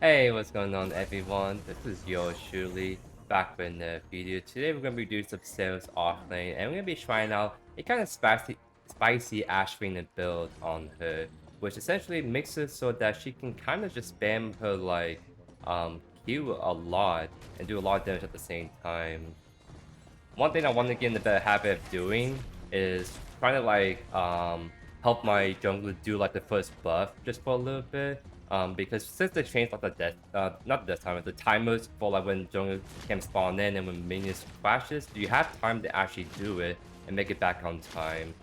Hey, what's going on everyone? This is JoeYoursTruly back with another video. Today we're going to be doing some sales offlane and we're going to be trying out a kind of spicy Ashbringer build on her, which essentially makes it so that she can kind of just spam her like Q a lot and do a lot of damage at the same time. One thing I want to get in the better habit of doing is trying to like help my jungler do like the first buff just for a little bit. Because since they changed like the death not the death timer, the timers for like when jungle can spawn in and when minions crashes, you have time to actually do it and make it back on time.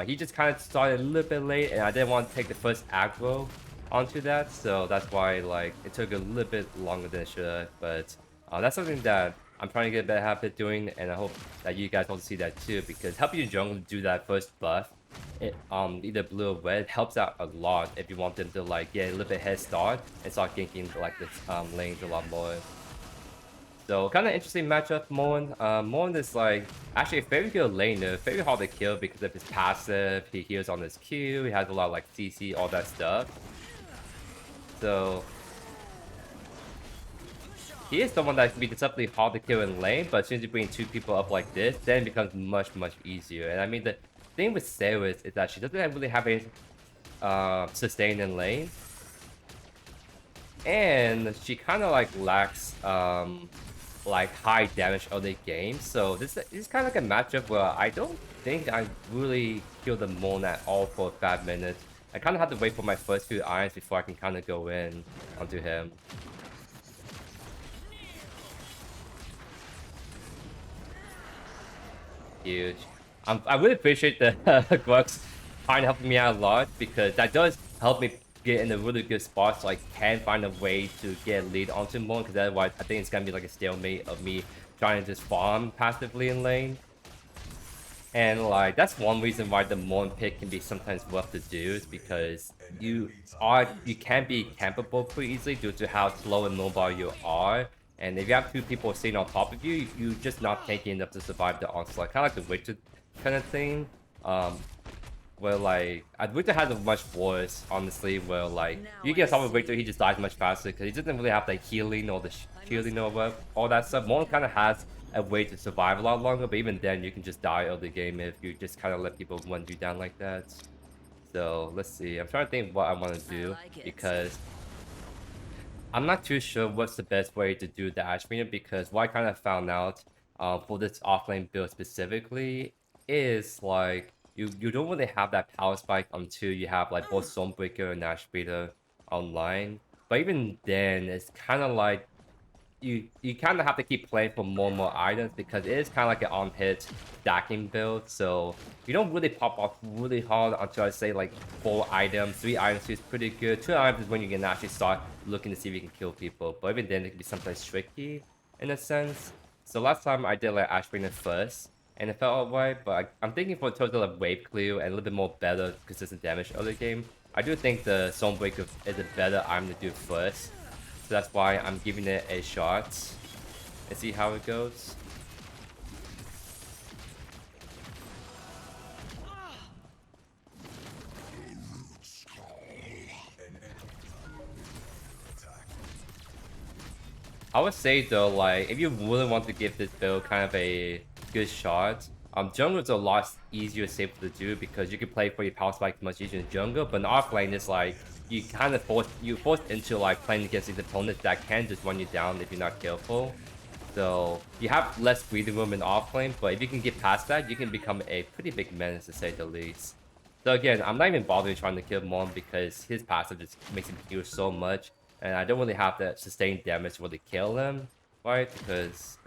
He just kind of started a little bit late and I didn't want to take the first aggro onto that, so that's why like it took a little bit longer than it should have, but that's something that I'm trying to get a better habit doing, and I hope that you guys also see that too, because helping your jungle do that first buff, either blue or red, helps out a lot if you want them to like get a little bit head start and start ganking like this lanes a lot more. So kind of interesting matchup, Mon. Mon is like actually a very good laner, very hard to kill because of his passive. He heals on his Q. He has a lot of like CC, all that stuff. So he is someone that can be deceptively hard to kill in lane, but as soon as you bring two people up like this, then it becomes much easier. And I mean, the thing with Serath is that she doesn't really have any sustain in lane, and she kind of like lacks like high damage early game. So this is kind of like a matchup where I don't think I really kill the Mon at all for 5 minutes. I kind of have to wait for my first few irons before I can kind of go in onto him. Huge. I really appreciate the Grux trying to help me out a lot because that does help me get in a really good spot so I can find a way to get a lead onto Mon, because otherwise I think it's gonna be like a stalemate of me trying to just farm passively in lane. And like that's one reason why the Mon pick can be sometimes rough to do, is because you can be campable pretty easily due to how slow and mobile you are. And if you have two people sitting on top of you, you're just not tanky enough to survive the onslaught. Kind of like the Witcher kind of thing. Where like Witcher has a much worse, honestly, where like you get top of Witcher, he just dies much faster because he doesn't really have like healing or the shielding or all that stuff. Mon kind of has a way to survive a lot longer, but even then you can just die early game if you just kind of let people run you down like that. So let's see, I'm trying to think what I want to do because I'm not too sure what's the best way to do the Ashbringer, because what I kind of found out for this offlane build specifically is like you don't really have that power spike until you have like both Stormbreaker and Ashbringer online. But even then, it's kind of like you kind of have to keep playing for more and more items because it is kind of like an on-hit stacking build. So you don't really pop off really hard until I say like 4 items. 3 items is pretty good. 2 items is when you can actually start looking to see if you can kill people. But even then, it can be sometimes tricky in a sense. So last time I did like Ashbringer first, and it felt alright. But I'm thinking for a total of wave clear and a little bit more better consistent damage early game, I do think the Stormbreaker is a better item to do first. So that's why I'm giving it a shot and see how it goes. I would say though, like if you really want to give this build kind of a good shot, jungle is a lot easier safer to do because you can play for your power spike much easier in jungle, but in offlane it's like you kind of forced into like playing against these opponents that can just run you down if you're not careful. So you have less breathing room in offlane, but if you can get past that, you can become a pretty big menace to say the least. So again, I'm not even bothering trying to kill Mon because his passive just makes him heal so much, and I don't really have that sustained damage to really kill him, right? Because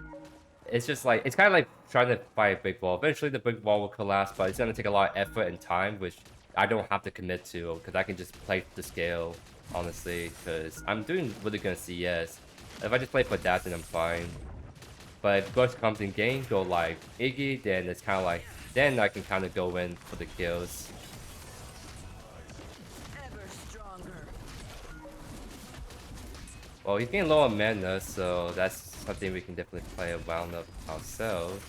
it's just like it's kind of like trying to fight a big wall. Eventually, the big wall will collapse, but it's gonna take a lot of effort and time, which I don't have to commit to because I can just play the scale, honestly. Because I'm doing really good in CS. If I just play for that, then I'm fine. But if Ghost comes in game, go like Iggy, then it's kind of like then I can kind of go in for the kills. Well, he's getting low on mana, so that's something we can definitely play around of ourselves.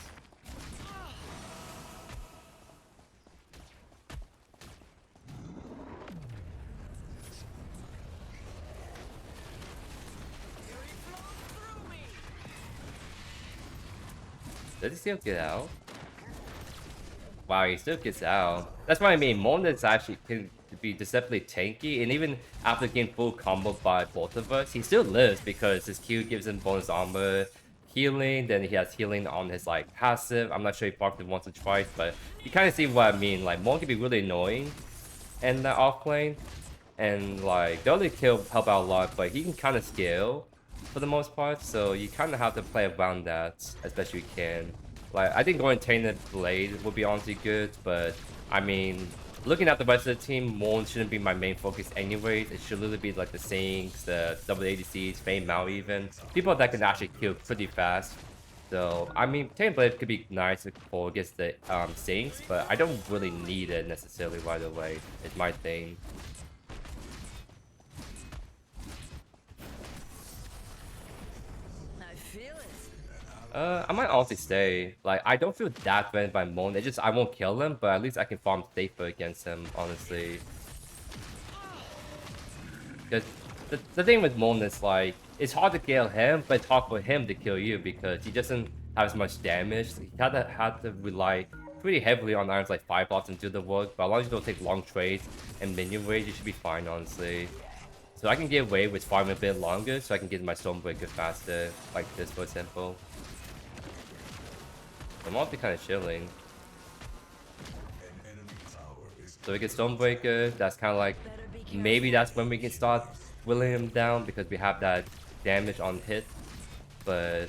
Does he still get out? Wow, he still gets out. That's what I mean. Monus actually can be deceptively tanky, and even after getting full combo by both of us, he still lives because his Q gives him bonus armor, healing, then he has healing on his like passive. I'm not sure he procced it once or twice, but you kind of see what I mean. Like, Mon can be really annoying in the offlane, and like, the kill help out a lot, but he can kind of scale for the most part, so you kind of have to play around that as best you can. Like, I think going Tainted Blade would be honestly good, but I mean, looking at the rest of the team, Mon shouldn't be my main focus anyways. It should literally be like the Sinks, the double ADCs, Fame Mao even. People that can actually kill pretty fast. So, I mean, Tainted Blade could be nice for against the Sinks, but I don't really need it necessarily right away. It's my thing. I might honestly stay. Like, I don't feel that threatened by Mon. It's just I won't kill him, but at least I can farm safer against him, honestly. Because the thing with Mon is like, it's hard to kill him, but it's hard for him to kill you because he doesn't have as much damage. So he had to rely pretty heavily on items like Fire Blocks and do the work, but as long as you don't take long trades and minion rage, you should be fine, honestly. So I can get away with farming a bit longer, so I can get my Stormbreaker faster, like this for example. I'm also kind of chilling. So we get Stormbreaker, that's kind of like, maybe that's when we can start willing him down because we have that damage on hit. But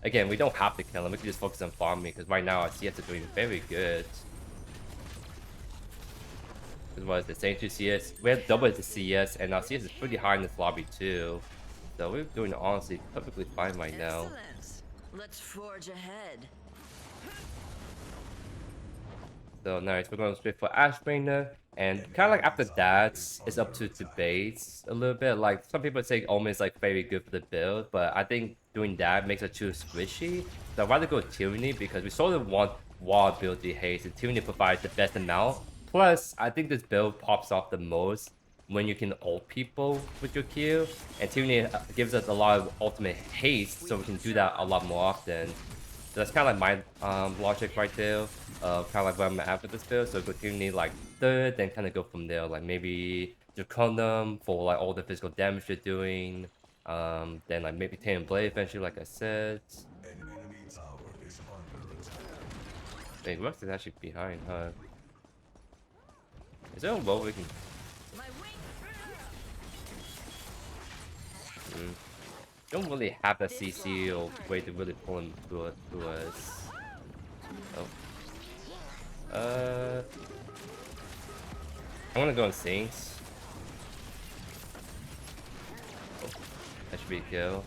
again, we don't have to kill him, we can just focus on farming because right now our CS is doing very good. Because what is it, same 2 CS? We have double the CS and our CS is pretty high in this lobby too. So we're doing honestly perfectly fine right now. Let's forge ahead. So nice, we're going straight for Ashbringer, and kind of like after that, it's up to debates a little bit. Like some people say Omen is like very good for the build, but I think doing that makes it too squishy. So I'd rather go Tyranny because we sort of want wall ability haste, and Tyranny provides the best amount. Plus, I think this build pops off the most when you can ult people with your Q, and Tyranny gives us a lot of ultimate haste, so we can do that a lot more often. So that's kind of like my logic right there. Kind of like where I'm at with this build. So go Tyranny like third, then kind of go from there. Like maybe Draconum for like all the physical damage you're doing. Then like maybe Tainted Blade eventually, like I said. Wait, Rux is actually behind, huh? Is there a roll we can... Don't really have that CC or way to really pull him through us. Oh. I'm gonna go on Sinks. Oh, that should be a kill.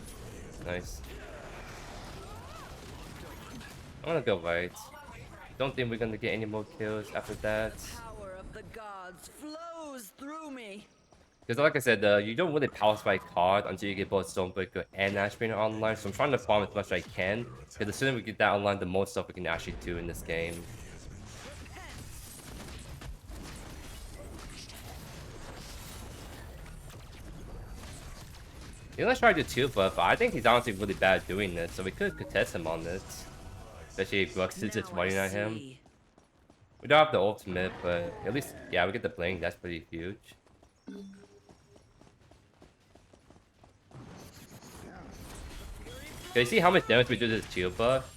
Nice. I'm gonna go right. Don't think we're gonna get any more kills after that. Power of the gods flows through me. Because like I said, you don't really power spike card until you get both Stormbreaker and Ashbringer online. So I'm trying to farm as much as I can. Because the sooner we get that online, the more stuff we can actually do in this game. Yeah, let's try to do 2 buff. I think he's honestly really bad at doing this, so we could contest him on this. Especially if Rux is just running at him. We don't have the ultimate, but at least, yeah, we get the blink. That's pretty huge. Can you see how much damage we do to this Teal buff?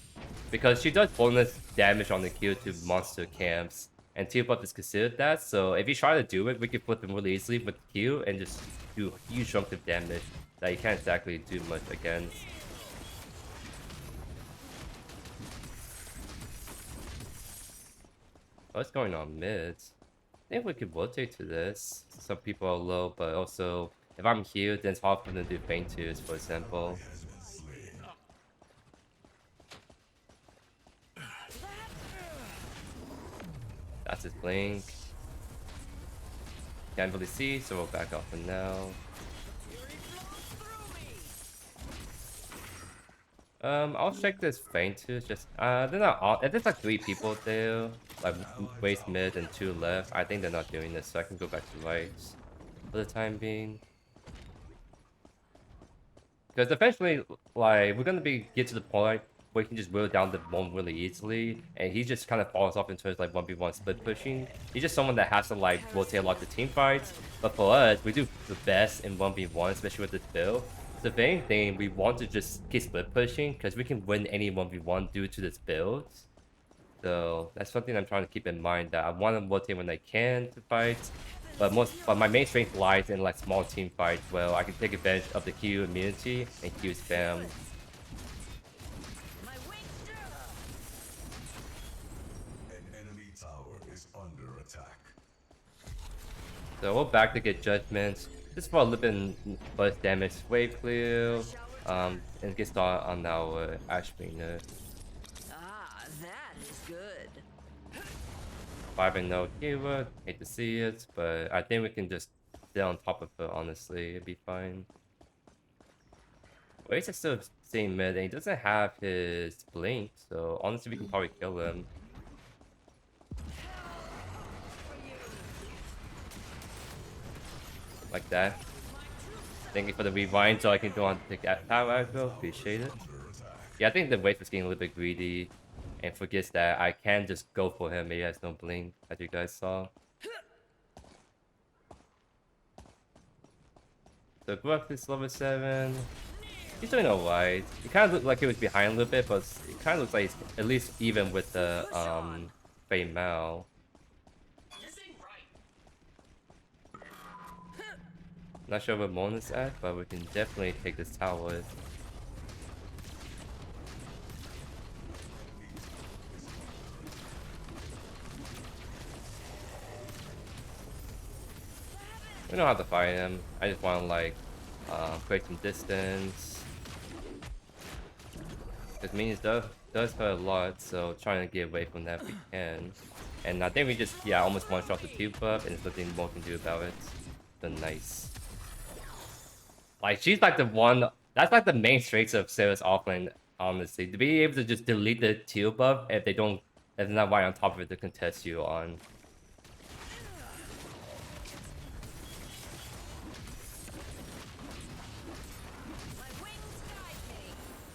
Because she does bonus damage on the Q to monster camps. And Teal buff is considered that, so if you try to do it, we can flip him really easily with Q and just do huge chunks of damage that you can't exactly do much against. What's going on mid? I think we could rotate to this. Some people are low, but also if I'm healed, then it's hard for them to do feint twos, for example. That's his blink. Can't really see, so we'll back off for now. I'll check this feint too. Just they're not all. There's like 3 people there, like waist mid and 2 left. I think they're not doing this, so I can go back to right for the time being. Because eventually, like we're gonna get to the point where he can just whittle down the Mon really easily, and he just kind of falls off into his like 1v1 split pushing. He's just someone that has to like rotate a lot of the team fights, but for us, we do the best in 1v1, especially with this build. So if anything, we want to just keep split pushing, because we can win any 1v1 due to this build. So that's something I'm trying to keep in mind, that I want to rotate when I can to fight. But my main strength lies in like small team fights where I can take advantage of the Q immunity and Q spam. My wings An enemy tower is under attack. So we're back to get judgments. Just for a little bit burst damage, wave clear, and get started on our Ashbringer. Ah, that is good. 5-0 Kira, hate to see it, but I think we can just sit on top of her, honestly, it'd be fine. Waze is still staying mid, and he doesn't have his blink, so honestly we can probably kill him. Like that. Thank you for the rewind, so I can go on to take that power as well, appreciate it. Yeah, I think the Waze was getting a little bit greedy and forgets that I can just go for him. He has no blink, as you guys saw. So Gruff is level 7. He's doing alright. He kind of looked like he was behind a little bit, but it kind of looks like he's at least even with the Fei Mao. Not sure where Mon is at, but we can definitely take this tower. We don't have to fight him. I just want to like create some distance. Because minions does hurt a lot, so trying to get away from that if we can. And I think we just almost one shot the tube buff, and there's nothing more can do about it. So nice. Like she's like the one that's like the main strengths of Serath's offlane, honestly. To be able to just delete the tube buff if they're not right on top of it to contest you on.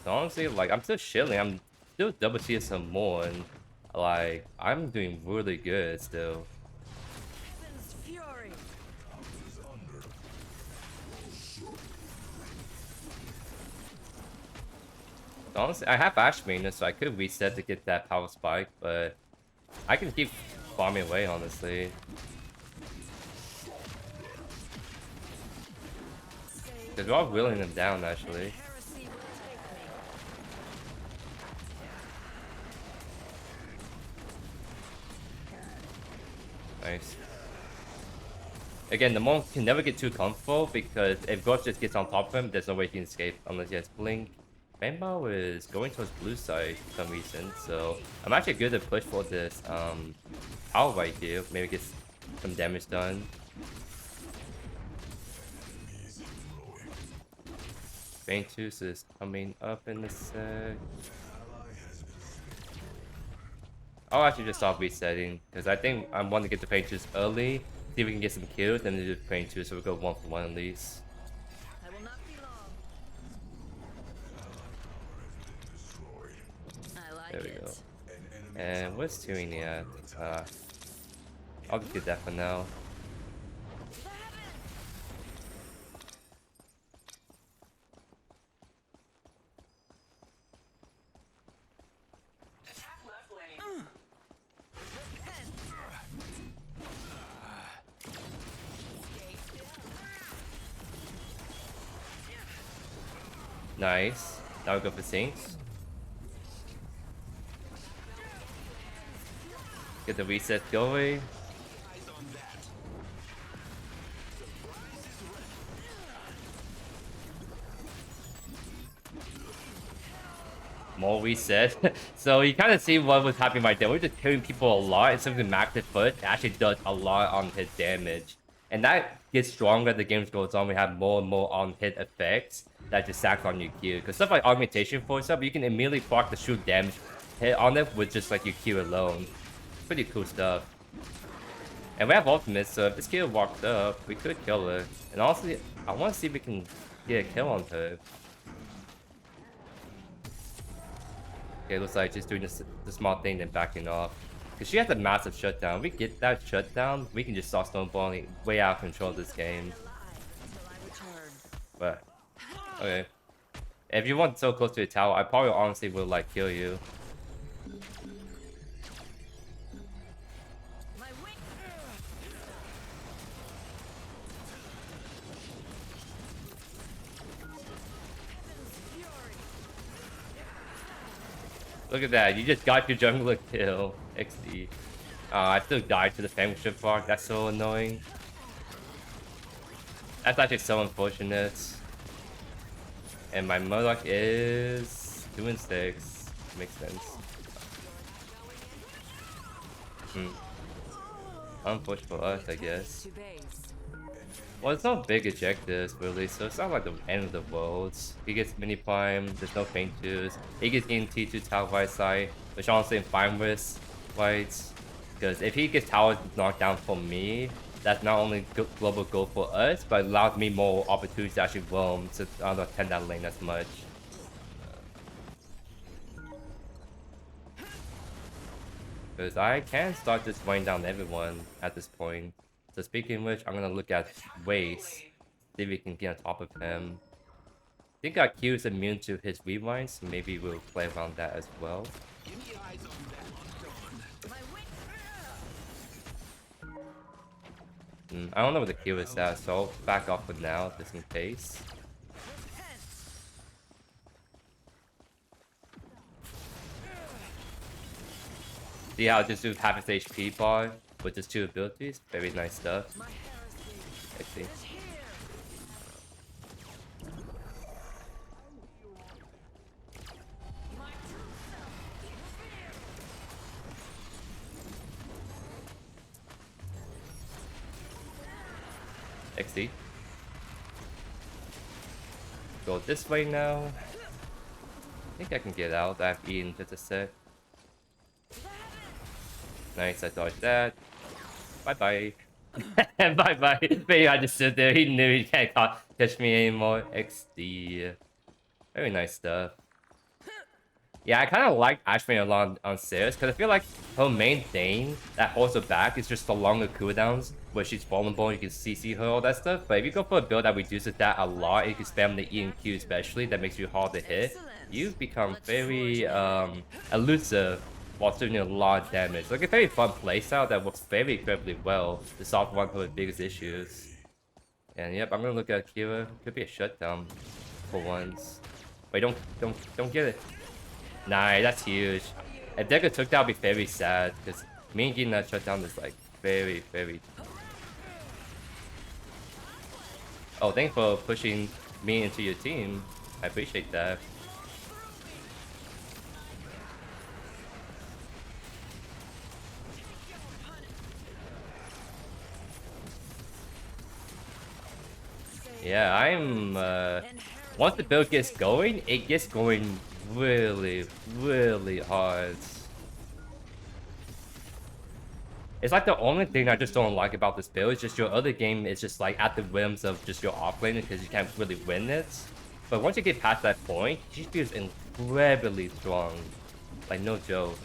So honestly, like, I'm still chilling. I'm still double tier some more, and like, I'm doing really good still. Heaven's fury. So honestly, I have Ashbringer, so I could reset to get that power spike, but I can keep farming away, honestly. Because we're all wheeling them down, actually. Heresy will take me. Nice. Again, the monk can never get too comfortable, because if Ghost just gets on top of him, there's no way he can escape unless he has blink. Rainbow is going towards blue side for some reason, so I'm actually good to push for this tower right here. Maybe get some damage done. Ventus is coming up in a sec. I'll actually just stop resetting, because I think I want to get the Ventus early, see if we can get some kills, then do the Ventus, so we'll go 1-for-1 at least. I will not be long. I like There we it. go. And where's Tyranny at? I'll just get that for now. Nice. Now we go for sinks. Get the reset going. More reset. So you kind of see what was happening right there. We're just killing people a lot. It's something Max foot actually does a lot on hit damage. And that gets stronger as the game goes on. We have more and more on hit effects that just stacks on your Q. Because stuff like Augmentation, for example, you can immediately proc the shoot damage hit on it with just like your Q alone. Pretty cool stuff. And we have ultimates, so if this Q walked up, we could kill her. And honestly, I want to see if we can get a kill on her. Okay, looks like she's doing the small thing then backing off. Because she has a massive shutdown. We get that shutdown, we can just start snowballing way out of control this game. But, okay. If you want so close to the tower, I probably honestly will like kill you. Look at that, you just got your jungler kill. XD. I still died to the Fangship Rock, that's so annoying. That's actually so unfortunate. And my Murloc is doing 6. Makes sense. Unfortunate for us, I guess. Well, it's no big objectives really, so it's not like the end of the world. He gets mini prime, there's no feint twos. He gets ENT to tower right side, which honestly I'm fine with, right? Because if he gets tower knocked down for me, that's not only global goal for us, but allows me more opportunities to actually roam, so I don't attend that lane as much. Because I can start just weighing down everyone at this point. So speaking of which, I'm gonna look at ways, see if we can get on top of him. I think our Q is immune to his rewinds, so maybe we'll play around that as well. I don't know what the Q is at, so I'll back off for now, just in case. See how I just do half his HP bar with just 2 abilities? Very nice stuff. I see. XD. Go this way now. I think I can get out. I have eaten just a sec. Nice, I dodged that. Bye-bye. Bye-bye. Maybe I just stood there. He knew he can't catch me anymore. XD. Very nice stuff. Yeah, I kind of like Ashbringer a lot on Serath, because I feel like her main thing that holds her back is just the longer cooldowns, where she's vulnerable, you can CC her, all that stuff. But if you go for a build that reduces that a lot, you can spam the E and Q especially, that makes you hard to hit, you become very elusive while doing a lot of damage. Like a very fun playstyle that works very incredibly well to solve one of her biggest issues. And yep, I'm gonna look at Kira. Could be a shutdown for once. Wait, don't get it. Nah, that's huge. If Deca took that, I'd be very sad, because me getting that shutdown is like very, very... Oh, thanks for pushing me into your team. I appreciate that. Yeah, I'm... once the build gets going, it gets going really, really hard. It's like the only thing I just don't like about this build is just your other game is just like at the whims of just your offlane because you can't really win it. But once you get past that point, she feels incredibly strong. Like no joke.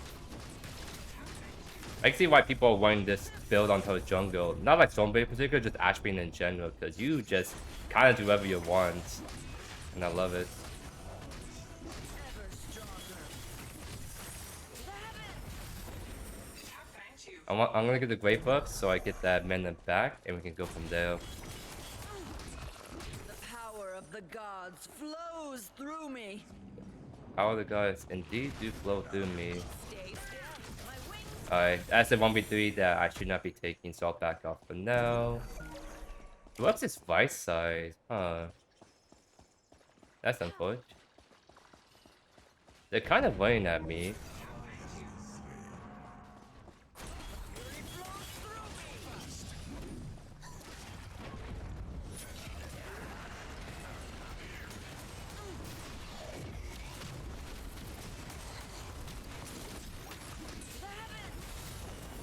I can see why people are wanting this build onto a jungle. Not like Stormbreaker in particular, just Ashbringer in general, because you just kind of do whatever you want. And I love it. I'm gonna get the great buff so I get that mana back and we can go from there. The power of the gods flows through me. Power of the gods indeed do flow through me. Alright, that's the 1v3 that I should not be taking, so I'll back off for now. What's this right side? Huh. That's unfortunate. They're kind of running at me.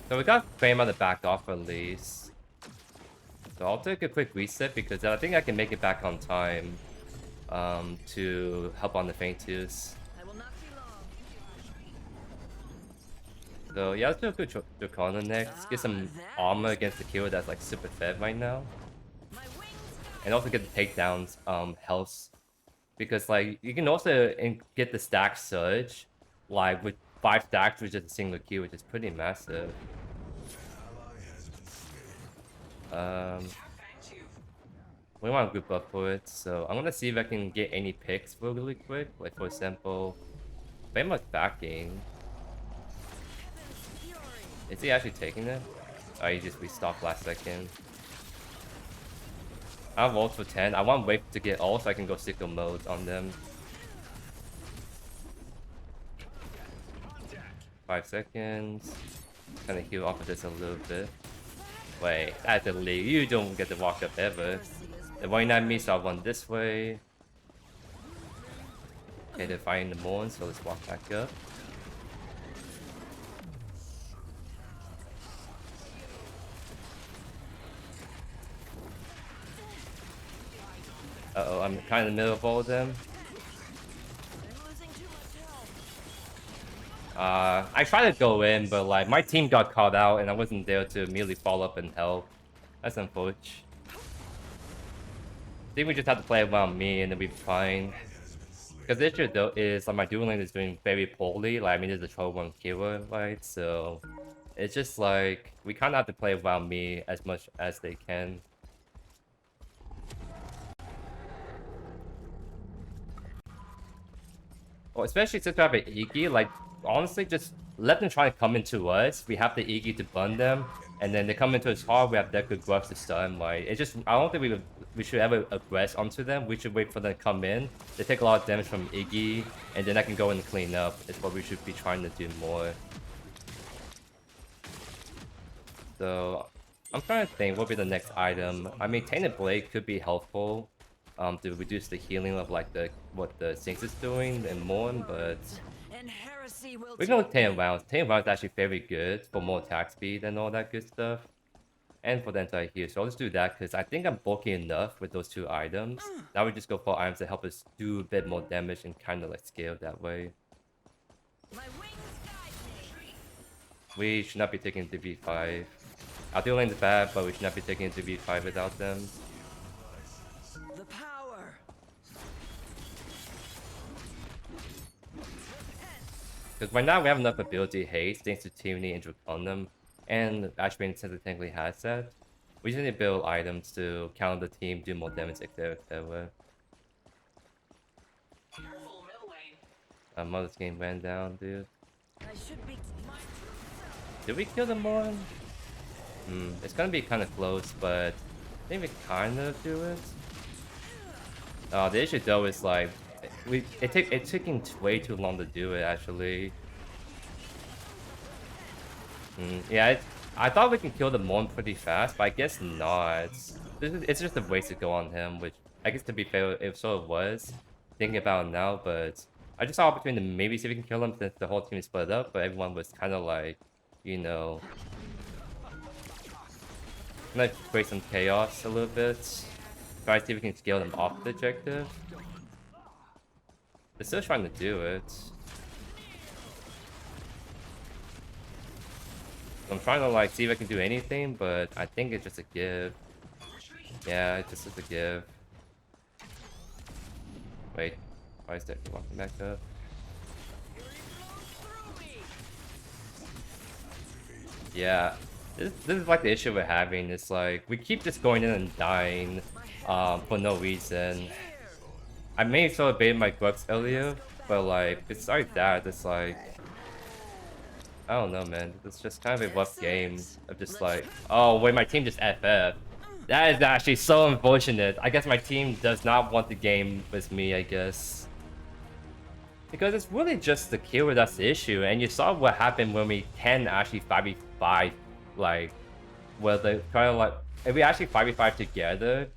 So we got Frame on the back off at least. So I'll take a quick reset because I think I can make it back on time to help on the feint twos. I will not be long. So yeah, let's do a good Draconum next. Get some armor against the killer that's like super fed right now. And also get the takedowns, health. Because like you can also get the stack surge, like with 5 stacks with just a single kill, which is pretty massive. We want a good buff for it, so I'm gonna see if I can get any picks really quick. Like for example, famous backing. Is he actually taking it? Oh, he just restocked last second. I have ult for 10. I want wait to get ult so I can go sickle mode on them. 5 seconds. Kind of heal off of this a little bit. Wait, that's a lead. You don't get to walk up ever. They're running at me, so I'll run this way. Okay, they're fighting the Morn, so let's walk back up. Uh-oh, I'm kind of in the middle of all of them. I tried to go in, but like my team got caught out and I wasn't there to immediately follow up and help. That's unfortunate. I think we just have to play around me and then we'll be fine. Because the issue though is like my dual lane is doing very poorly. Like I mean there's a troll one killer, right? So it's just like we kind of have to play around me as much as they can. Well, especially since we have an Iggy, like honestly just let them try to come into us. We have the Iggy to bun them, and then they come into us hard, we have that good gruff to stun. Like it's just I don't think we should ever aggress onto them. We should wait for them to come in. They take a lot of damage from Iggy, and then I can go in and clean up. It's what we should be trying to do more. So I'm trying to think what would be the next item. I mean Tainted Blade could be helpful. To reduce the healing of like what the Sinks is doing and more, but we can look 10 rounds. 10 rounds is actually very good for more attack speed and all that good stuff. And for the anti heal. So I'll just do that because I think I'm bulky enough with those 2 items. Now we just go for items that help us do a bit more damage and kind of like scale that way. We should not be taking the V5. Our dual lane is bad, but we should not be taking the V5 without them. Because right now we have enough ability haste thanks to Tyranny and Draconum, and Ashbringer technically has that. We just need to build items to counter the team, do more damage, etc. Mother's game ran down, dude. Did we kill them more? It's gonna be kind of close, but I think we kind of do it. The issue though is like it's taking way too long to do it actually. Yeah, I thought we can kill the Morn pretty fast, but I guess not. It's just a waste to go on him, which I guess to be fair, it sort of was. Thinking about it now, but I just saw opportunity to maybe see if we can kill him since the whole team is split up, but everyone was kind of like, you know, gonna create some chaos a little bit. Try to see if we can scale them off the objective. They're still trying to do it. I'm trying to like see if I can do anything, but I think it's just a give. Yeah, it just is a give. Wait, why is that walking back up? Yeah, this is like the issue we're having. It's like we keep just going in and dying for no reason. I may have sort of baited my Grux earlier, but like besides that, it's like I don't know, man. It's just kind of a rough game of just like, oh wait, my team just FF. That is actually so unfortunate. I guess my team does not want the game with me, I guess. Because it's really just the killer that's the issue, and you saw what happened when we can actually 5v5, like, where they kind of like, if we actually 5v5 together,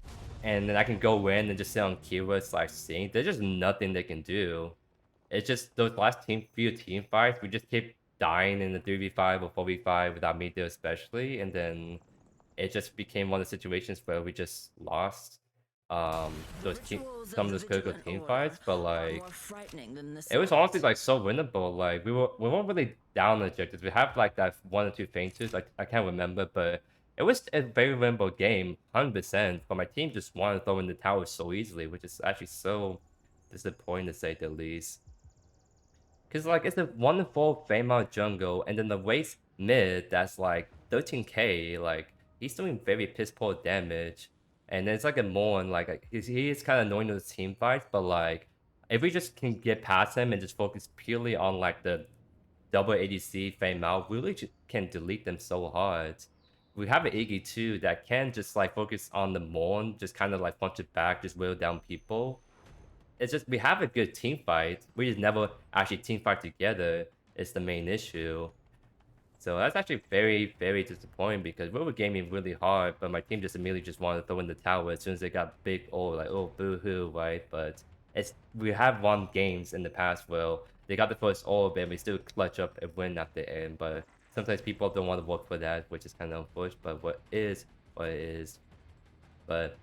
and then I can go in and just sit on keywords like sync, there's just nothing they can do. It's just those last few team fights, we just keep dying in the 3v5 or 4v5 without me there especially, and then it just became one of the situations where we just lost. some of those critical team fights, but like more frightening than the it was sight. honestly like so winnable. Like we weren't really down on objectives. We have like that 1 or 2 fainters. Like I can't remember, but it was a very winnable game, 100%. But my team just wanted to throw in the tower so easily, which is actually so disappointing to say the least. Cause like it's a 1-4 Fame out jungle, and then the waste mid that's like 13k. Like he's doing very piss poor damage, and then it's like a Morn. Like he is kind of annoying those team fights, but like if we just can get past him and just focus purely on like the double ADC Fame out, we really can delete them so hard. We have an Iggy too that can just like focus on the Morn, just kind of like punch it back, just whittle down people. It's just we have a good team fight. We just never actually team fight together. Is the main issue. So that's actually very, very disappointing because we were gaming really hard, but my team just immediately just wanted to throw in the towel as soon as they got big. Oh, like oh boo-hoo, right? But it's we have won games in the past. Well, they got the first orb and we still clutch up and win at the end. But sometimes people don't want to work for that, which is kind of unfortunate. But what it is. But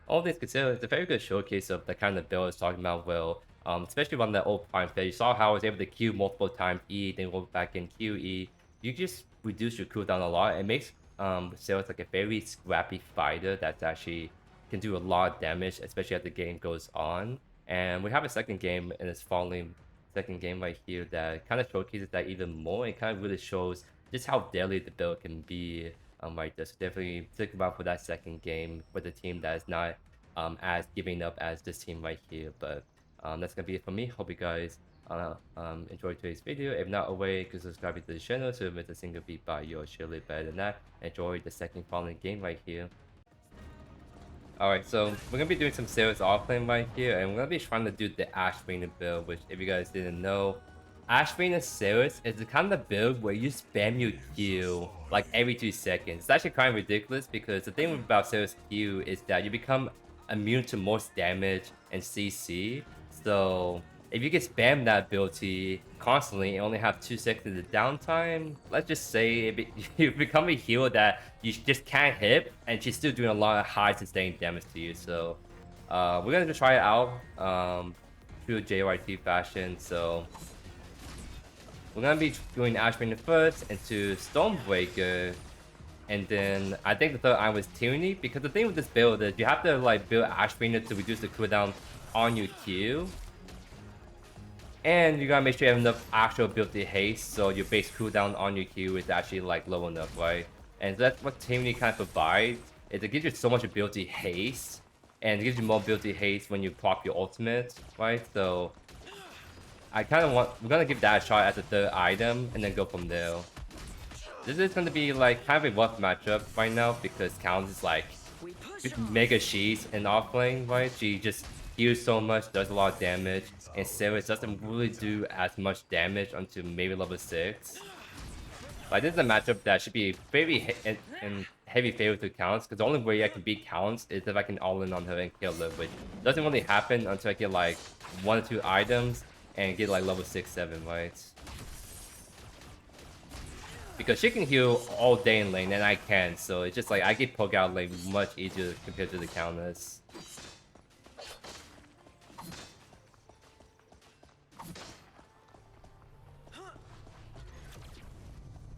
all things considered, it's a very good showcase of the kind of build I was talking about. Well, especially on that old prime phase, you saw how I was able to Q multiple times, E, then go back in QE. You just reduce your cooldown a lot. It makes Serath like a very scrappy fighter that's actually can do a lot of damage, especially as the game goes on. And we have a second game in this following second game right here that kind of showcases that even more. It kind of really shows just how deadly the build can be. Right there. So definitely stick around for that second game with a team that is not as giving up as this team right here. But that's gonna be it for me. Hope you guys enjoyed today's video. If not, away, you can subscribe to the channel to miss a single beat by yours surely. Better than that, enjoy the second following game right here. Alright, so we're gonna be doing some Serath offlane right here, and we're gonna be trying to do the Ashbringer build, which if you guys didn't know, Ashbringer Serath is the kind of build where you spam your Q like every 2 seconds. It's actually kind of ridiculous because the thing about Serath's Q is that you become immune to most damage and CC. So if you can spam that ability constantly and only have 2 seconds of downtime, let's just say you become a hero that you just can't hit and she's still doing a lot of high sustained damage to you. So we're gonna just try it out through JYT fashion. So we're gonna be doing Ashbringer first into Stormbreaker, and then I think the third item was Tyranny, because the thing with this build is you have to like build Ashbringer to reduce the cooldown on your Q, and you gotta make sure you have enough actual ability haste, so your base cooldown on your Q is actually like low enough, right? And that's what Tyranny kind of provides, is it gives you so much ability haste, and it gives you more ability haste when you pop your ultimate, right? So I kind of we're gonna give that a shot as a third item and then go from there. This is gonna be like kind of a rough matchup right now because Count is like mega she's in offlane, right? She just heals so much, does a lot of damage, and Serath doesn't really do as much damage until maybe level 6. Like this is a matchup that should be very in heavy favor to Counts, because the only way I can beat Counts is if I can all in on her and kill her, which doesn't really happen until I get like 1 or 2 items and get like level 6, 7, right? Because she can heal all day in lane and I can't, so it's just like I get poke out like much easier compared to the counters.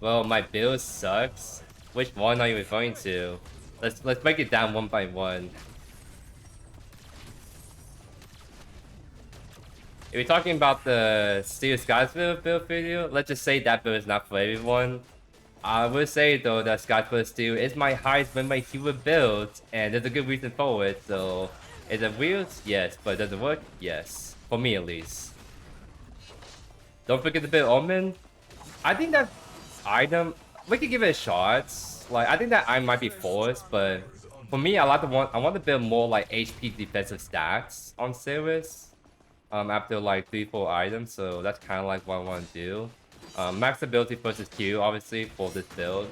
Well, my build sucks. Which one are you referring to? Let's break it down one by one. If you're talking about the Steel Skies build video, let's just say that build is not for everyone. I would say though that Skyfall Steel is my highest win rate hero build, and there's a good reason for it. So, is it weird? Yes, but does it work? Yes, for me at least. Don't forget to build Omen. I think that item we could give it a shot. Like I think that I might be forced, but for me, I want to build more like HP defensive stacks on Serath. After like 3-4 items, so that's kind of like what I want to do. Max ability versus Q, obviously, for this build.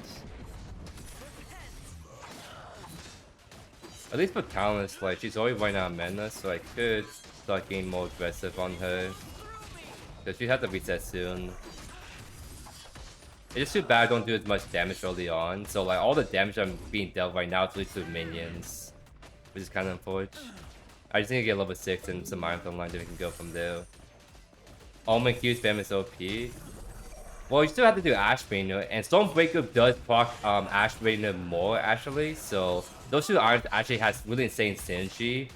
At least for Countless, like, she's already running out of mana, so I could start getting more aggressive on her. Because she has to reset soon. It's just too bad I don't do as much damage early on, so like all the damage I'm being dealt right now is really to minions. which is kind of unfortunate. I just need to get level 6 and some items online, then we can go from there. Omen Q spam is OP. Well, you still have to do Ashbringer, and Stormbreaker does proc Ashbringer more actually, so those two items actually has really insane synergy.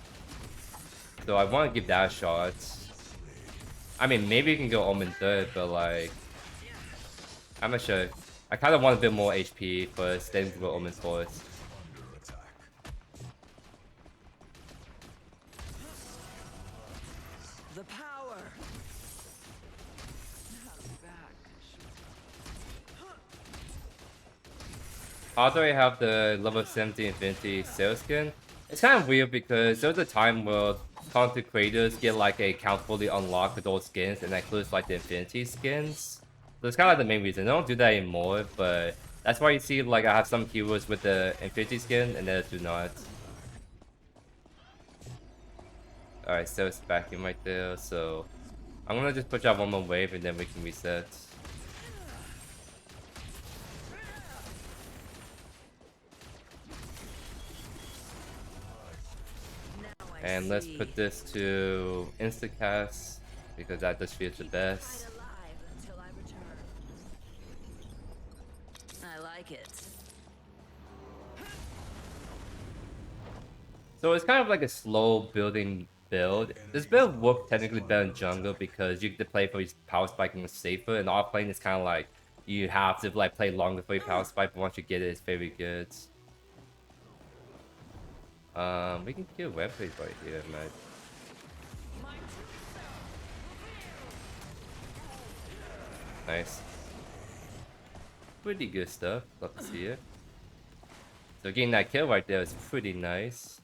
So I want to give that a shot. I mean, maybe you can go Omen third, but like, I'm not sure. I kind of want a bit more HP first, then go Omen first. The power. Although I have the level 70 Infinity Sales skin, it's kind of weird because there was a time where content creators get like a account fully unlocked with those skins, and that includes like the Infinity skins. So it's kind of like the main reason. I don't do that anymore, but that's why you see like I have some heroes with the Infinity skin and others do not. Alright, so it's back in right there, so I'm gonna just push out one more wave and then we can reset. And let's put this to instacast because that just feels the best. I like it. So it's kind of like a slow building build. This build works technically better in jungle because you get to play for your power spike and it's safer, and offlane is kind of like you have to like play longer for your power spike, but once you get it, it's very good. We can kill webpage right here, man. Nice. Pretty good stuff. Love to see it. So getting that kill right there is pretty nice.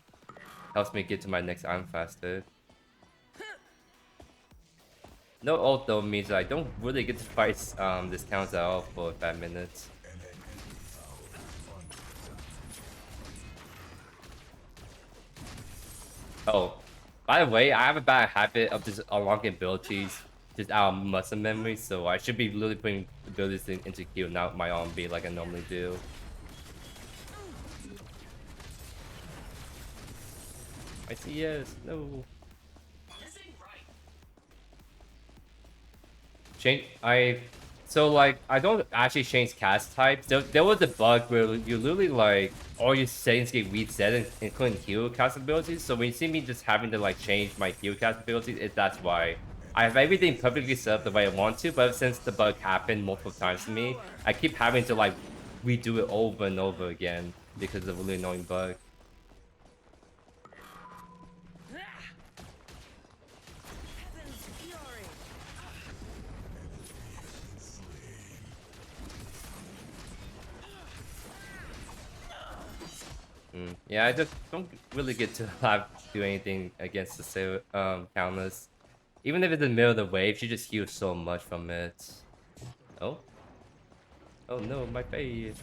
Helps me get to my next item faster. No ult though means I don't really get to fight this counts at all for 5 minutes. Oh, by the way, I have a bad habit of just unlocking abilities just out of muscle memory, so I should be really putting abilities into Q, not my R&B like I normally do. I see yes, no. So like I don't actually change cast types. There was a bug where you literally like all your settings get reset, including heal cast abilities. So when you see me just having to like change my heal cast abilities, that's why. I have everything perfectly set up the way I want to, but since the bug happened multiple times to me, I keep having to like redo it over and over again because of a really annoying bug. Yeah, I just don't really get to do anything against the counters. Even if it's in the middle of the wave, she just heals so much from it. Oh? Oh no, my face.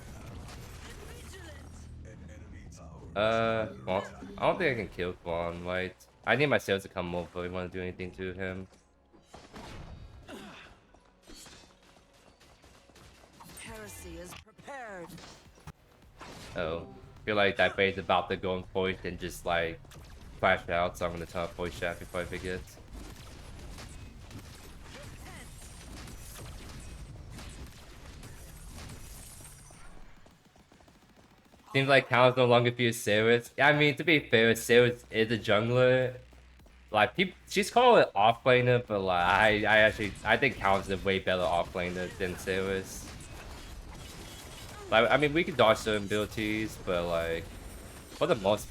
Well, I don't think I can kill Quan, right? I need my sales to come over if I want to do anything to him. Heresy is prepared. Oh. I feel like that phase is about to go in voice and just like crash out, so I'm gonna turn off voice chat before I forget. Seems like Cal's no longer feels Serath. Yeah, I mean, to be fair, Serath is a jungler. Like, she's called an offlaner, but like, I think Cal's a way better offlaner than Serath. Like, I mean, we can dodge certain abilities, but like, for the most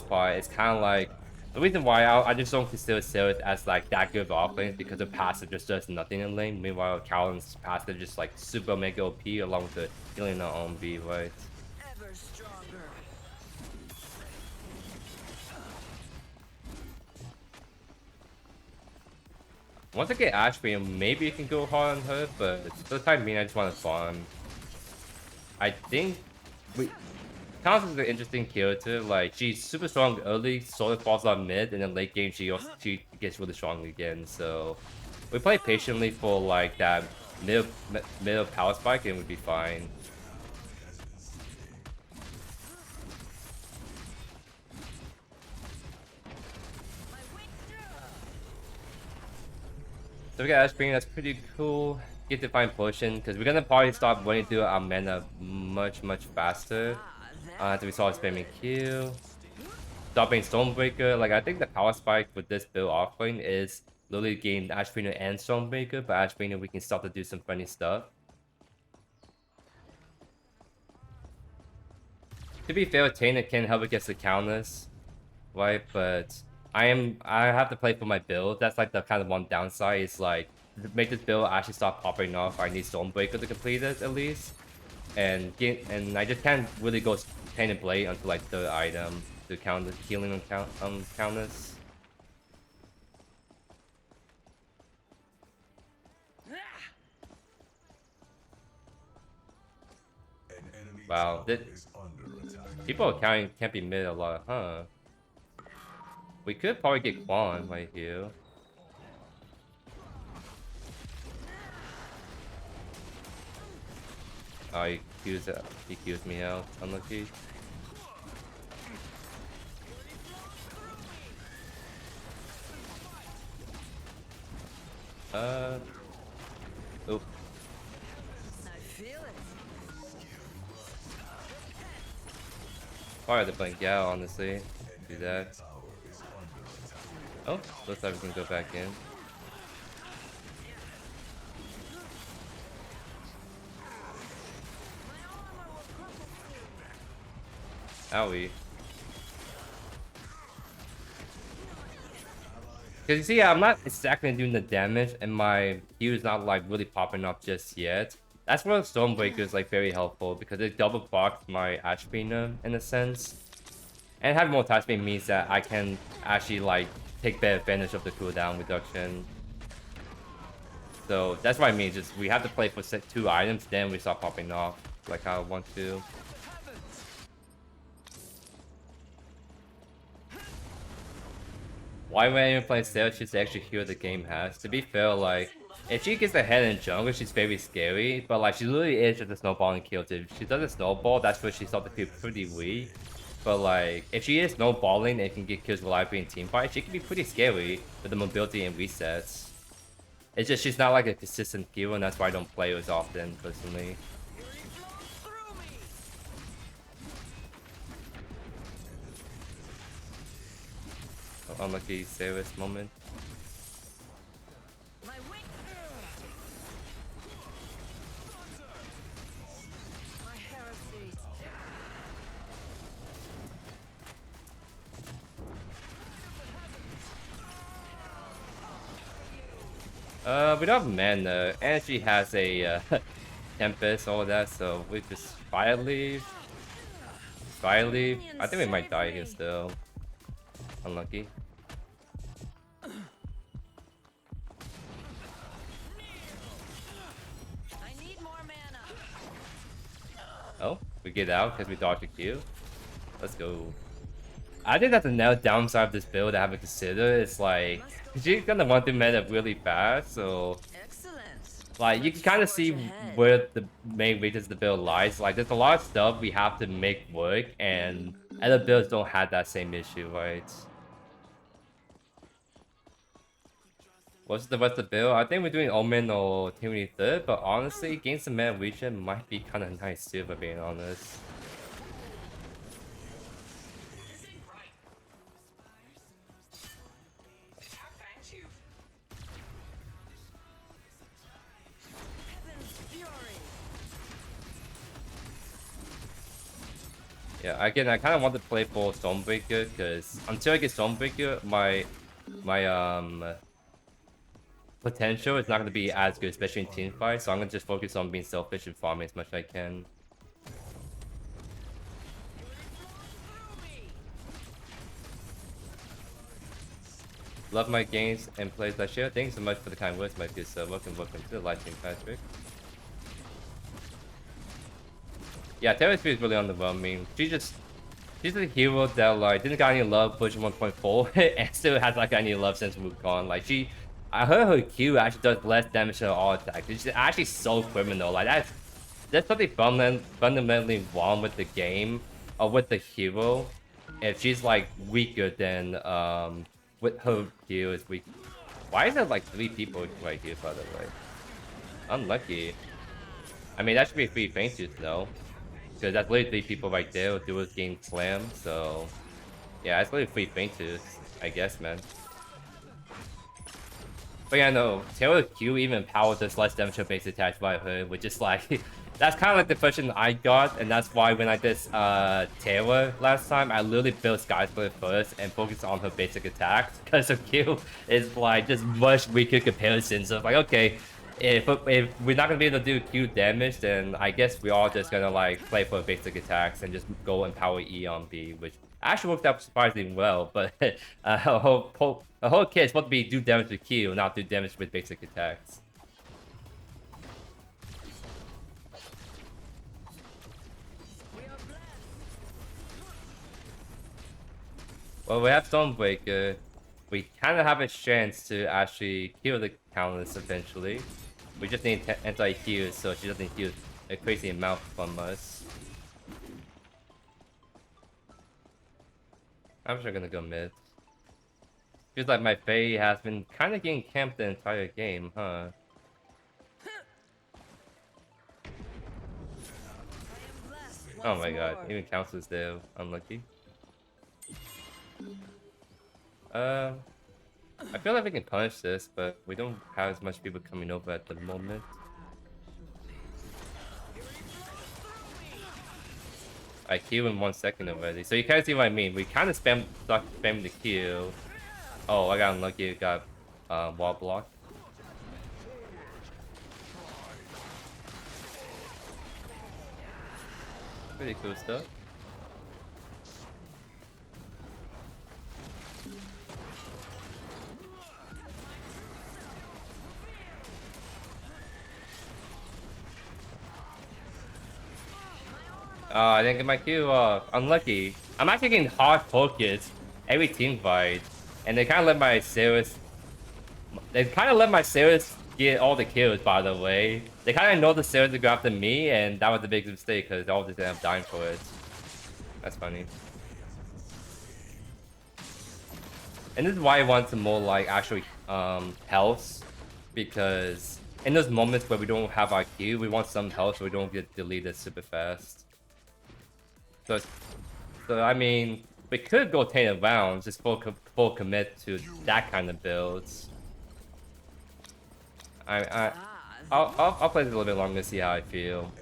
part, it's kind of like the reason why I just don't consider Serath as like that good of offlane is because her passive just does nothing in lane. Meanwhile, Callan's passive just like super mega OP along with the healing on own B, right? Ever stronger. Once I get Ashbringer, maybe you can go hard on her, but for the time being, I just want to farm. I think Kaz is an interesting character. Like, she's super strong early, sort of falls on mid, and then late game she gets really strong again. So we play patiently for like that middle power spike, and we'd be fine. So we got Ashbringer, that's pretty cool. Get Divine Potion, because we're gonna probably start running through our mana much faster. After we saw spamming Q. Stopping Stormbreaker, like I think the power spike with this build offering is literally gain Ashbringer and Stormbreaker, but Ashbringer we can start to do some funny stuff. To be fair, Tainted can help against the counters, right? But I have to play for my build. That's like the kind of one downside is like to make this build actually start popping off. I need Stormbreaker to complete it at least, and I just can't really go Tainted Blade until like third item to counter healing on counters. Wow, people can't be mid a lot, huh? We could probably get Quan right here. Oh, he Qs me out. Unlucky. Oop. I feel it. Probably have to blink out, honestly. Do that. Oh, looks like we can go back in. Owie. Because you see, I'm not exactly doing the damage, and my Q is not like really popping up just yet. That's where Stormbreaker is like very helpful because it double blocks my Ashbringer in a sense. And having more time speed means that I can actually like take better advantage of the cooldown reduction. So that's what I mean, just we have to play for 2 items, then we start popping off like how I want to. Why would I even play Serath? She's the extra hero the game has. To be fair, like, if she gets ahead in jungle, she's very scary. But like, she literally is just a snowballing kill. If she does a snowball, that's where she starts to feel pretty weak. But like, if she is snowballing and can get kills reliably in teamfight, she can be pretty scary with the mobility and resets. It's just she's not like a consistent hero, and that's why I don't play her as often, personally. Unlucky Serath moment. We don't have mana, and she has a Tempest, all that, so we just Fire Leaf. I think we might die here still. Unlucky. Oh, we get out because we dodged a Q. Let's go. I think that's another downside of this build I haven't considered. It's like she's gonna want to meta really fast, so like you can kind of see where the main weakness of the build lies. Like there's a lot of stuff we have to make work, and other builds don't have that same issue, right? What's the rest of the build? I think we're doing Omen or Tyranny third, but honestly, gain some mana region might be kind of nice too, if I'm being honest. Yeah, again, I kind of want to play for Stormbreaker because until I get Stormbreaker, my potential is not going to be as good, especially in teamfight. So I'm going to just focus on being selfish and farming as much as I can. Love my games and plays I share. Thanks so much for the kind words, my good sir. Welcome to the live stream, Patrick. Yeah, Terrace is really underwhelming. She's a hero that like didn't got any love pushing 1.4 and still has like any love since Wukong. Like I heard her Q actually does less damage to all attacks. It's actually so criminal. Like that's something fundamentally wrong with the game or with the hero. If she's like weaker than with her Q is weak. Why is there like 3 people right here, by the way? Unlucky. I mean, that should be 3 fainters though. Because that's literally 3 people right there with duels getting slammed, so... Yeah, that's literally 3 fainters, I guess, man. But yeah, no, Taylor Q even power does less damage to base attacks by her, which is like... That's kind of like the question I got, and that's why when I did Taylor last time, I literally built Skysplitter first and focused on her basic attacks, because her Q is like just much weaker comparison. So it's like, okay, if we're not gonna be able to do Q damage, then I guess we're all just gonna like play for basic attacks and just go and power E on B, which actually worked out surprisingly well. But a whole kit is supposed to be do damage with Q, not do damage with basic attacks. Well, we have Stormbreaker. We kind of have a chance to actually kill the Countess eventually. We just need anti-heal, so she doesn't heal a crazy amount from us. I'm sure gonna go mid. Feels like my Fae has been kind of getting camped the entire game, huh? Oh my god, even Countess is there. Unlucky. I feel like we can punish this, but we don't have as much people coming over at the moment. I kill in 1 second already, so you kind of see what I mean. We kind of spam the kill. Oh, I got unlucky. Got wall block. Pretty cool stuff. Oh, I didn't get my Q off. Unlucky. I'm actually getting hard focused every team fight, and they kind of let my Serath. They kind of let my Serath get all the kills. By the way, they kind of know the Serath to go after me, and that was a big mistake because they all just ended up dying for it. That's funny. And this is why I want some more like actual health, because in those moments where we don't have our Q, we want some health so we don't get deleted super fast. So I mean, we could go Tainted rounds, just full commit to that kind of builds. I'll play this a little bit longer to see how I feel.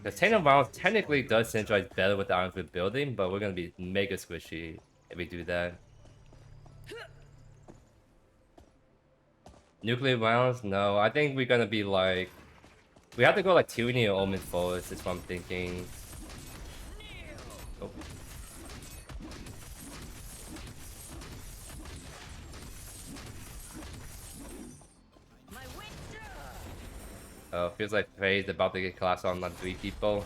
The Tainted rounds technically does synergize better with the items we're building, but we're gonna be mega squishy if we do that. Nuclear rounds? No, I think we're gonna be like... We have to go like Tyranny or Omen first, is what I'm thinking. Oh. Oh, feels like Faye's about to get class on like 3 people.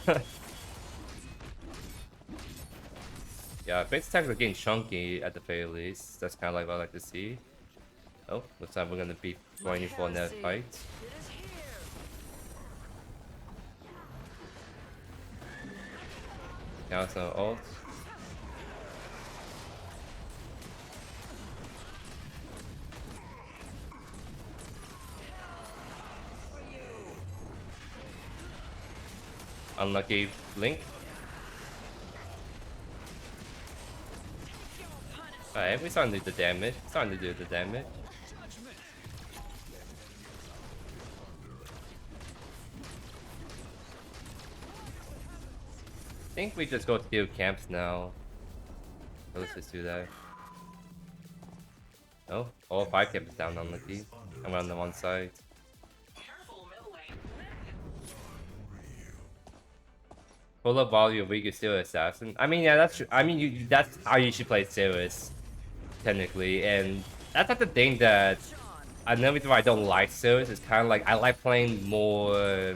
Yeah, Faye's attacks are getting chunky at the very least. That's kind of like what I like to see. Oh, looks like we're gonna be joining for another fight. Now some ult. Unlucky Link. Alright, we're starting to do the damage. Starting to do the damage. I think we just go to camps now. So let's just do that. Oh, all 5 camps down unlucky. I'm on the one side. Full of volume, we can steal assassin. I mean, yeah, that's true. I mean, that's how you should play Serath, technically, and that's not the thing that another reason why I don't like Serath is kind of like I like playing more,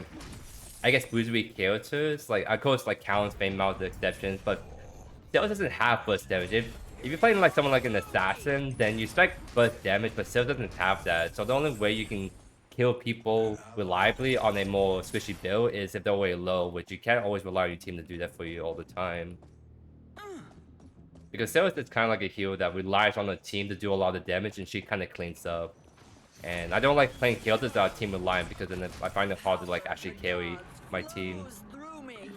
I guess, boozy characters. Like, of course, like Callan's Fame Mouth the exceptions, but Serath doesn't have burst damage. If you're playing like someone like an assassin, then you expect burst damage, but Serath doesn't have that. So the only way you can kill people reliably on a more squishy build is if they're way low, which you can't always rely on your team to do that for you all the time. Because Serath is kind of like a hero that relies on the team to do a lot of damage, and she kind of cleans up. And I don't like playing characters that are team reliant because then I find it hard to like actually carry my team. Flows through me.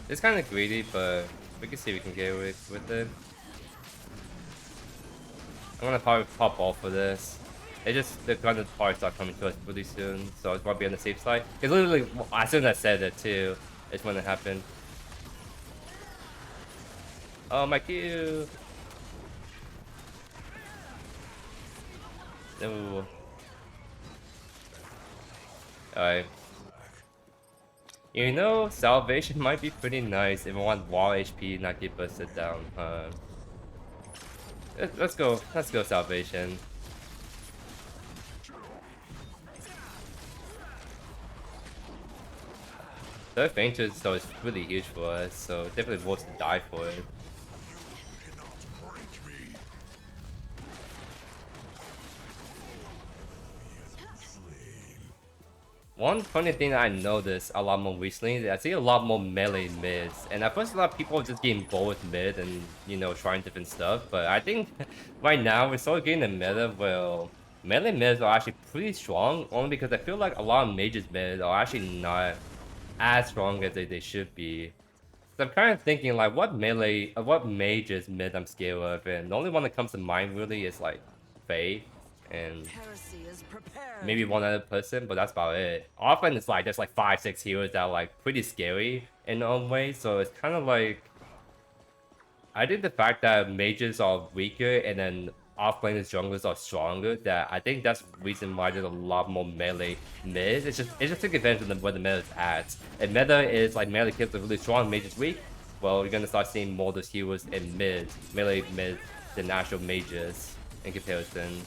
It's kind of greedy, but we can see if we can get away with it. I'm gonna probably pop off for this. The kind of parts are coming to us pretty soon, so I just want to be on the safe side. It's literally as soon as I said it too, it's when it happened. Oh my Q! No. Alright. You know, salvation might be pretty nice if I want wall HP, not get busted down. Let's go salvation. The Fainted though is really huge for us, so definitely worth to die for it. One funny thing that I noticed a lot more recently is I see a lot more melee mids, and at first a lot of people are just getting bored with mid and, you know, trying different stuff, but I think right now we're sort of getting a meta where melee mids are actually pretty strong, only because I feel like a lot of mages mid are actually not as strong as they should be. So I'm kind of thinking like what mages mid I'm scared of, and the only one that comes to mind really is like Faye and maybe one other person, but that's about it. Often it's like there's like 5-6 heroes that are like pretty scary in their own way, so it's kind of like I think the fact that mages are weaker and then offlaners junglers are stronger, that I think that's the reason why there's a lot more melee mid. It's just take advantage of where the meta is at. If meta is like melee kills are really strong, mages weak, well you're gonna start seeing more of those heroes in melee mid than actual mages in comparison.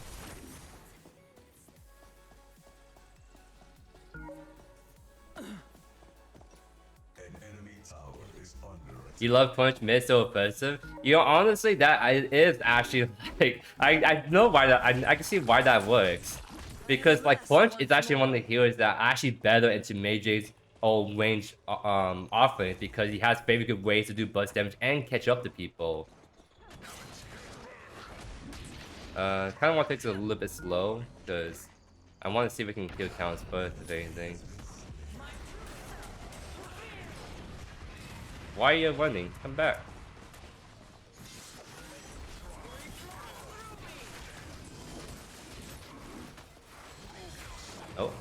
You love punch mid so offensive. You know, honestly, it is actually like I know why that I can see why that works, because like punch is actually one of the heroes that are actually better into mages or range offense because he has very good ways to do burst damage and catch up to people. Kind of want to take it a little bit slow because I want to see if we can kill counts first if anything. Why are you running? Come back. Oh.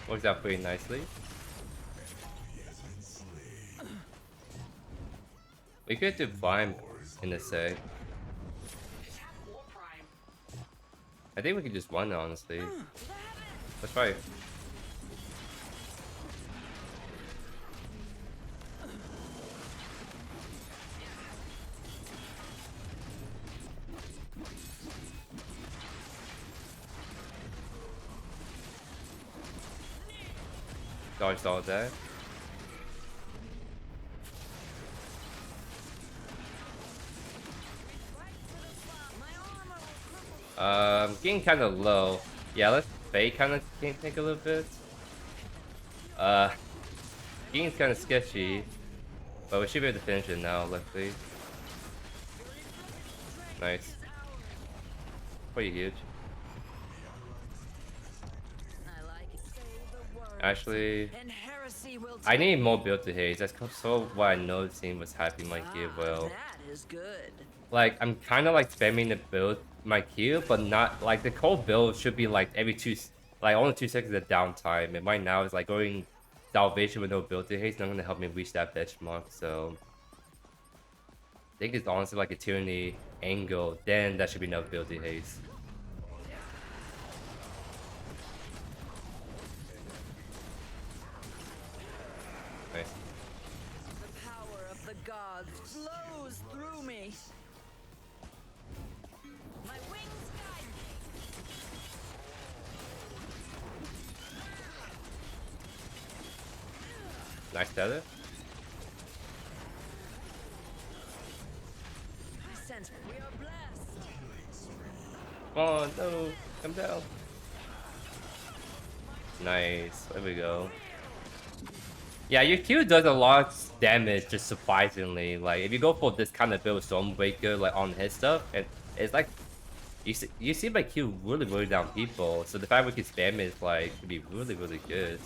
Works out pretty nicely. We could do Prime in a sec. I think we could just run, honestly. Let's try it. Dodged all that. Getting kind of low. Yeah, let's fake kind of take a little bit. Getting's kind of sketchy, but we should be able to finish it now. Luckily, nice. Pretty huge. Actually, I need more build to haze. That's so what I noticed was happening my gear well. That is good. Like I'm kind of like spamming the build my Q, but not like the cold build should be like only 2 seconds of downtime. And right now it's like going salvation with no build to haste, not gonna help me reach that benchmark. So I think it's honestly like a Tyranny angle. Then that should be no build to haste. Nice. The power of the gods flows through me. My wings guide me. Nice tether. I sense we are blessed. Oh no, come down. Nice. There we go. Yeah, your Q does a lot of damage, just surprisingly. Like, if you go for this kind of build, Stormbreaker, like, on his stuff, and it's like, you see my Q really down people, so the fact we can spam it, like, could be really good.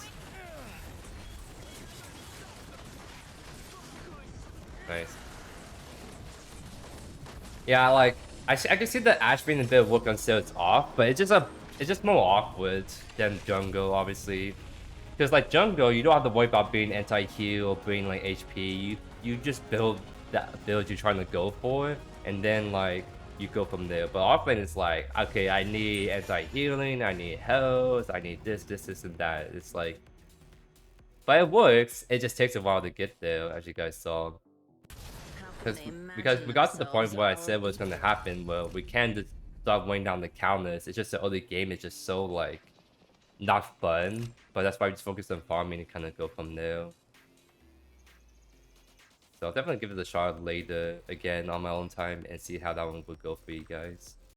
Nice. Yeah, like, I can see the Ashbringer bit work until it's off, but it's just more awkward than jungle, obviously. Because like jungle, you don't have to worry about being anti-heal or being like HP. You just build that build you're trying to go for, and then like you go from there. But offlane is like, okay, I need anti-healing, I need health, I need this, and that. It's like, but it works. It just takes a while to get there, as you guys saw. Because we got to the point where I said what's going to happen, where we can just start weighing down the counters. It's just the early game is just so like not fun, but that's why we just focus on farming and kind of go from there. So I'll definitely give it a shot later again on my own time and see how that one would go for you guys.